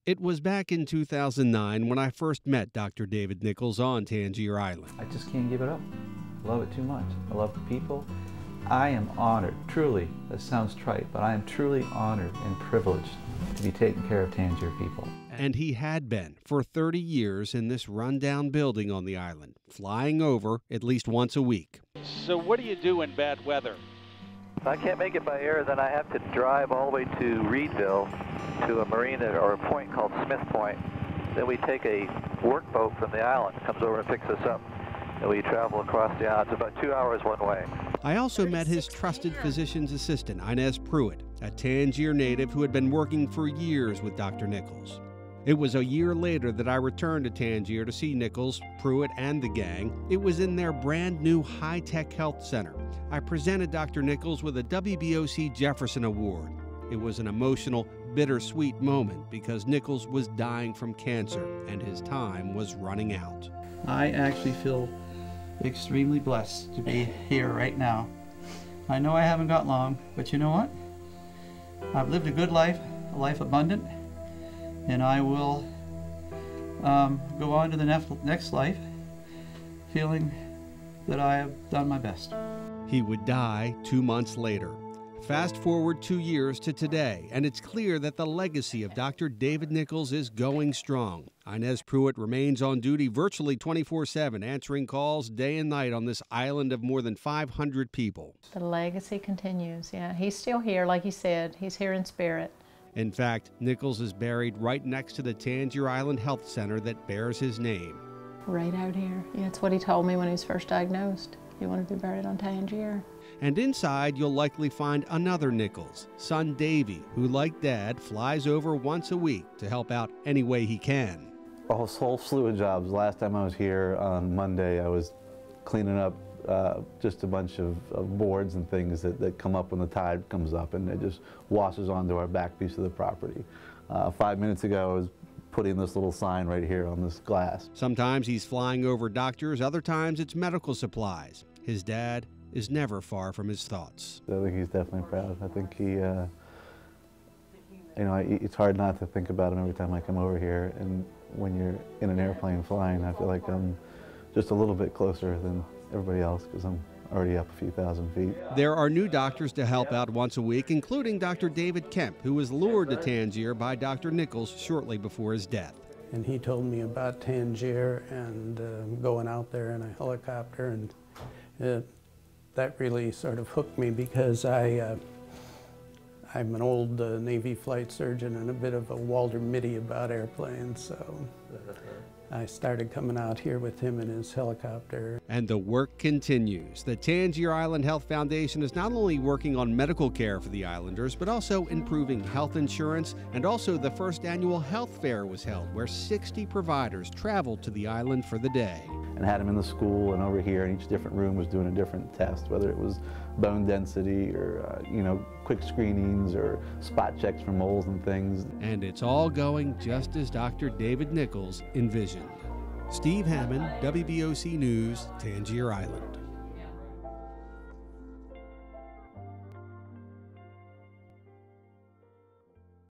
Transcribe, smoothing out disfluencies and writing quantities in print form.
It was back in 2009 when I first met Dr. David Nichols on Tangier Island. I just can't give it up. I love it too much. I love the people. I am honored, truly, that sounds trite, but I am truly honored and privileged to be taking care of Tangier people. And he had been for 30 years in this rundown building on the island, flying over at least once a week. So what do you do in bad weather? If I can't make it by air, then I have to drive all the way to Reedville to a marina or a point called Smith Point. Then we take a workboat from the island, comes over and picks us up, and we travel across the island. It's about 2 hours one way. I also met his trusted physician's assistant, Inez Pruitt, a Tangier native who had been working for years with Dr. Nichols. It was a year later that I returned to Tangier to see Nichols, Pruitt, and the gang. It was in their brand new high-tech health center. I presented Dr. Nichols with a WBOC Jefferson Award. It was an emotional, bittersweet moment because Nichols was dying from cancer and his time was running out. I actually feel extremely blessed to be here right now. I know I haven't got long, but you know what? I've lived a good life, a life abundant, and I will go on to the next life feeling that I have done my best. He would die 2 months later. Fast forward 2 years to today, and it's clear that the legacy of Dr. David Nichols is going strong. Inez Pruitt remains on duty virtually 24/7, answering calls day and night on this island of more than 500 people. The legacy continues, yeah. He's still here, like you said. He's here in spirit. In fact, Nichols is buried right next to the Tangier Island Health Center that bears his name. Right out here. Yeah, that's what he told me when he was first diagnosed. He wanted to be buried on Tangier. And inside, you'll likely find another Nichols, son Davey, who, like Dad, flies over once a week to help out any way he can. A whole slew of jobs. Last time I was here on Monday, I was cleaning up just a bunch of boards and things that come up when the tide comes up, and it just washes onto our back piece of the property. 5 minutes ago, I was putting this little sign right here on this glass. Sometimes he's flying over doctors, other times it's medical supplies. His dad is never far from his thoughts. I think he's definitely proud. I think he, it's hard not to think about him every time I come over here, and when you're in an airplane flying, I feel like I'm just a little bit closer than everybody else because I'm already up a few thousand feet. There are new doctors to help out once a week, including Dr. David Kemp, who was lured to Tangier by Dr. Nichols shortly before his death. And he told me about Tangier and going out there in a helicopter, and that really sort of hooked me because I'm an old Navy flight surgeon and a bit of a Walter Mitty about airplanes, so I started coming out here with him in his helicopter. And the work continues. The Tangier Island Health Foundation is not only working on medical care for the islanders, but also improving health insurance, and also the first annual health fair was held, where 60 providers traveled to the island for the day. And had him in the school and over here, and each different room was doing a different test, whether it was bone density or, quick screenings or spot checks for moles and things. And it's all going just as Dr. David Nichols envisioned. Steve Hammond, WBOC News, Tangier Island.